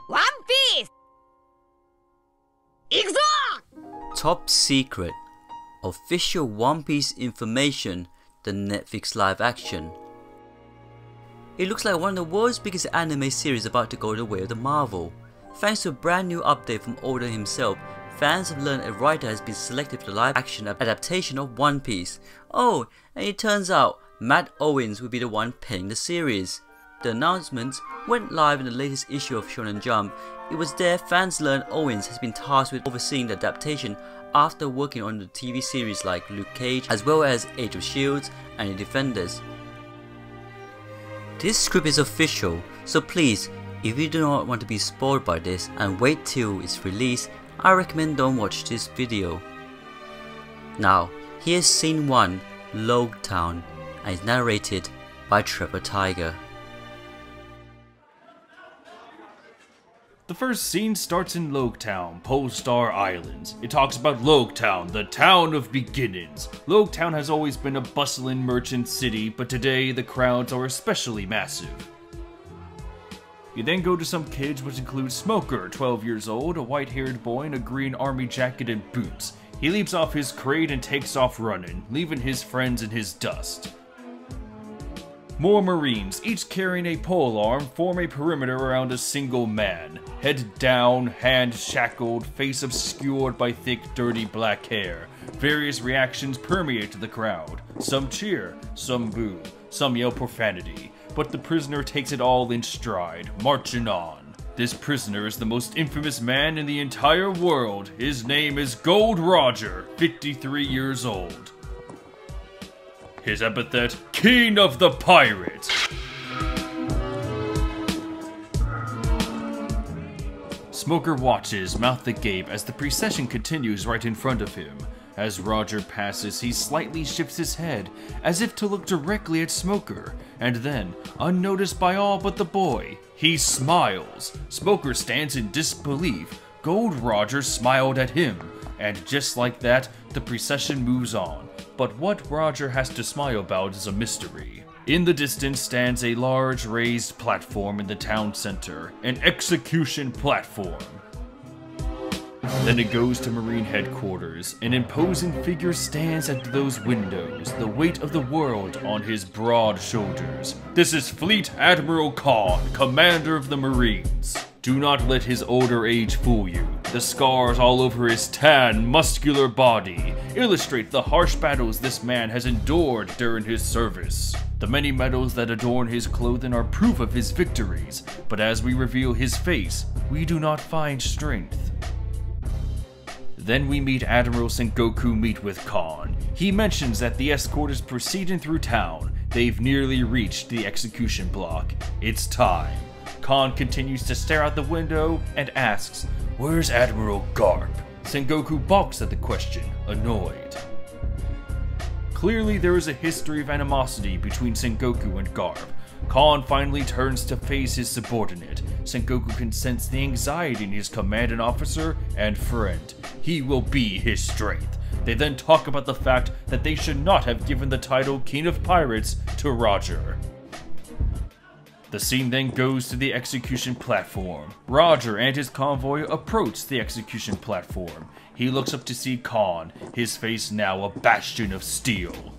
One Piece! 行くぞ! Top secret. Official One Piece information, the Netflix live action. It looks like one of the world's biggest anime series about to go the way of the Marvel. Thanks to a brand new update from Oda himself, fans have learned a writer has been selected for the live action adaptation of One Piece. Oh, and it turns out Matt Owens will be the one penning the series. The announcement went live in the latest issue of Shonen Jump. It was there fans learned Owens has been tasked with overseeing the adaptation after working on the TV series like Luke Cage as well as Age of Shields and The Defenders. This script is official, so please, if you do not want to be spoiled by this and wait till it's released, I recommend don't watch this video. Now, here's scene 1, Log Town, and it's narrated by Trevor Tiger. The first scene starts in Logtown, Polestar Islands. It talks about Logtown, the town of beginnings. Logtown has always been a bustling merchant city, but today the crowds are especially massive. You then go to some kids, which include Smoker, 12 years old, a white-haired boy in a green army jacket and boots. He leaps off his crate and takes off running, leaving his friends in his dust. More Marines, each carrying a polearm, form a perimeter around a single man. Head down, hand shackled, face obscured by thick, dirty black hair. Various reactions permeate the crowd. Some cheer, some boo, some yell profanity. But the prisoner takes it all in stride, marching on. This prisoner is the most infamous man in the entire world. His name is Gold Roger, 53 years old. His epithet, King of the Pirates. Smoker watches, mouth agape, as the procession continues right in front of him. As Roger passes, he slightly shifts his head, as if to look directly at Smoker, and then, unnoticed by all but the boy, he smiles. Smoker stands in disbelief. Gold Roger smiled at him, and just like that, the procession moves on. But what Roger has to smile about is a mystery. In the distance stands a large raised platform in the town center, an execution platform. Then it goes to Marine headquarters. An imposing figure stands at those windows, the weight of the world on his broad shoulders. This is Fleet Admiral Khan, commander of the Marines. Do not let his older age fool you. The scars all over his tan, muscular body illustrate the harsh battles this man has endured during his service. The many medals that adorn his clothing are proof of his victories, but as we reveal his face, we do not find strength. Then we meet Admiral Sengoku meet with Khan. He mentions that the escort is proceeding through town. They've nearly reached the execution block. It's time. Khan continues to stare out the window and asks, "Where's Admiral Garp?" Sengoku balks at the question, annoyed. Clearly there is a history of animosity between Sengoku and Garp. Khan finally turns to face his subordinate. Sengoku can sense the anxiety in his commanding officer and friend. He will be his strength. They then talk about the fact that they should not have given the title King of Pirates to Roger. The scene then goes to the execution platform. Roger and his convoy approach the execution platform. He looks up to see Khan, his face now a bastion of steel.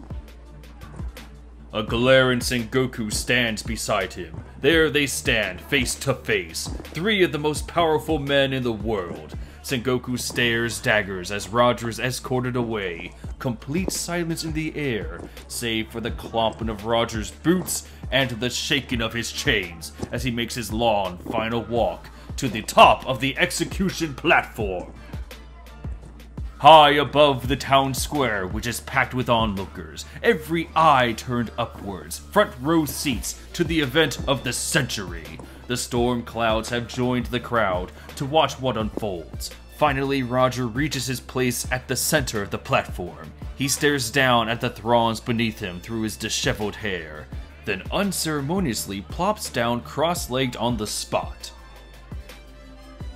A glaring Sengoku stands beside him. There they stand, face to face, three of the most powerful men in the world. Sengoku stares daggers as Roger is escorted away. Complete silence in the air, save for the clomping of Roger's boots and the shaking of his chains as he makes his long final walk to the top of the execution platform. High above the town square, which is packed with onlookers, every eye turned upwards, front row seats to the event of the century. The storm clouds have joined the crowd to watch what unfolds. Finally, Roger reaches his place at the center of the platform. He stares down at the throngs beneath him through his disheveled hair, then unceremoniously plops down cross-legged on the spot.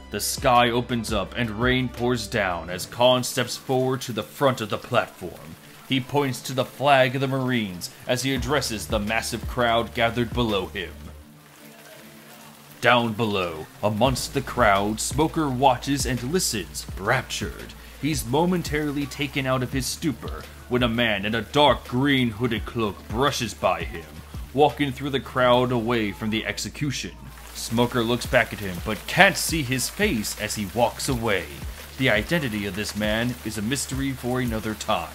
The sky opens up and rain pours down as Khan steps forward to the front of the platform. He points to the flag of the Marines as he addresses the massive crowd gathered below him. Down below, amongst the crowd, Smoker watches and listens, raptured. He's momentarily taken out of his stupor when a man in a dark green hooded cloak brushes by him, walking through the crowd away from the execution. Smoker looks back at him but can't see his face as he walks away. The identity of this man is a mystery for another time.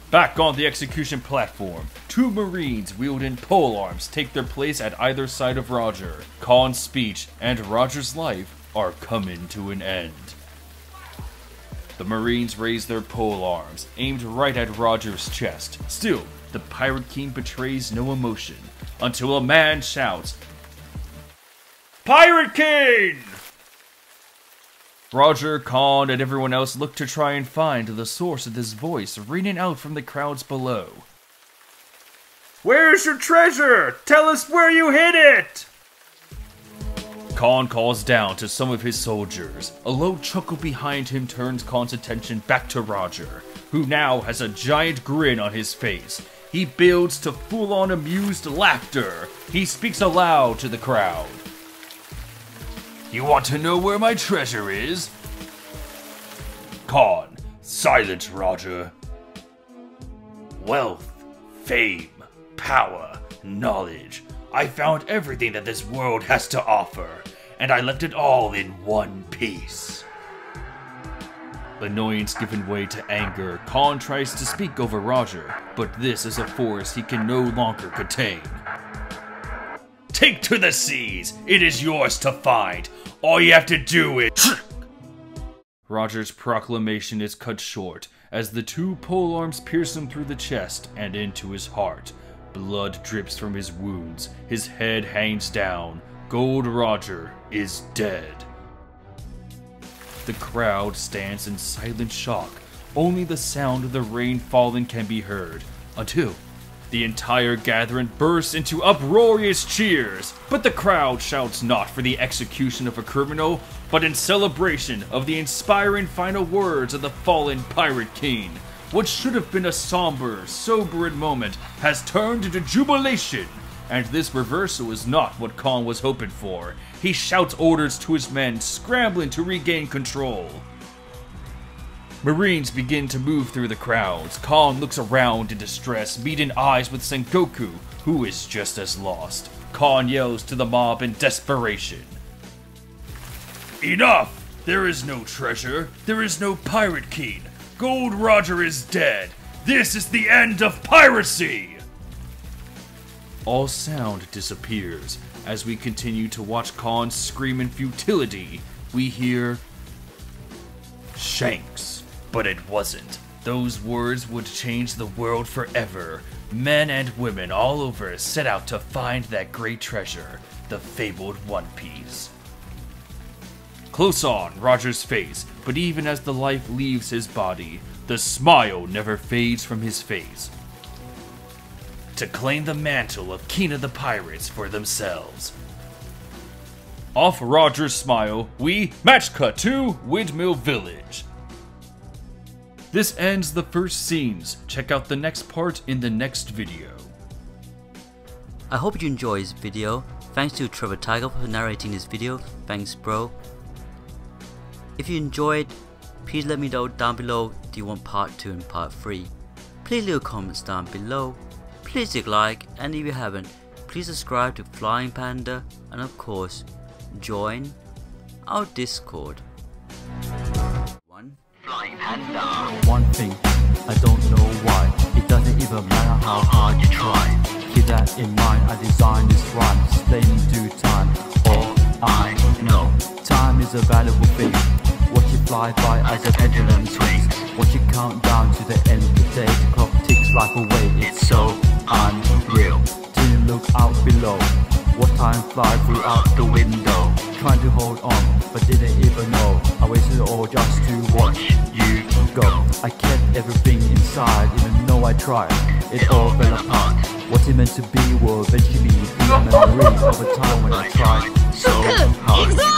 Back on the execution platform, two Marines wielding pole arms take their place at either side of Roger. Khan's speech and Roger's life are coming to an end. The Marines raise their pole arms, aimed right at Roger's chest. Still, the Pirate King betrays no emotion, until a man shouts, "Pirate King!" Roger, Khan, and everyone else look to try and find the source of this voice ringing out from the crowds below. "Where's your treasure? Tell us where you hid it!" Khan calls down to some of his soldiers. A low chuckle behind him turns Khan's attention back to Roger, who now has a giant grin on his face. He builds to full-on amused laughter. He speaks aloud to the crowd. "You want to know where my treasure is?" Khan, "Silence, Roger." "Wealth, fame, power, knowledge. I found everything that this world has to offer, and I left it all in one piece." Annoyance giving way to anger, Khan tries to speak over Roger, but this is a force he can no longer contain. "Take to the seas! It is yours to find! All you have to do is..." Roger's proclamation is cut short as the two polearms pierce him through the chest and into his heart. Blood drips from his wounds, his head hangs down. Gold Roger is dead. The crowd stands in silent shock. Only the sound of the rain falling can be heard, until the entire gathering bursts into uproarious cheers. But the crowd shouts not for the execution of a criminal, but in celebration of the inspiring final words of the fallen Pirate King. What should have been a somber, sobering moment has turned into jubilation. And this reversal is not what Khan was hoping for. He shouts orders to his men, scrambling to regain control. Marines begin to move through the crowds. Khan looks around in distress, meeting eyes with Sengoku, who is just as lost. Khan yells to the mob in desperation. "Enough! There is no treasure. There is no Pirate King. Gold Roger is dead. This is the end of piracy!" All sound disappears. As we continue to watch Khan scream in futility, we hear "Shanks." But it wasn't. Those words would change the world forever. Men and women all over set out to find that great treasure, the fabled One Piece. Close on Roger's face, but even as the life leaves his body, the smile never fades from his face. To claim the mantle of King of the Pirates for themselves. Off Roger's smile, we match cut to Windmill Village. This ends the first scenes. Check out the next part in the next video. I hope you enjoyed this video. Thanks to Trevor Tiger for narrating this video. Thanks, bro. If you enjoyed, please let me know down below, do you want part 2 and part 3. Please leave comments down below. Please click like, and if you haven't, please subscribe to Flying Panda, and of course, join our Discord. Flying Panda. One thing, I don't know why. It doesn't even matter how hard you try. Keep that in mind, I designed this rhyme. Explain in due time. All I know, time is a valuable thing. Watch it fly by as a pendulum swings. Watch it count down to the end of the day. The clock ticks life away. It's so unreal. Till you look out below. What time fly throughout the window. Trying to hold on, but didn't even know. I wasted it all just to watch you go. I kept everything inside, even though I tried. It all fell apart. What it meant to be will eventually be a memory of a time when I tried so hard.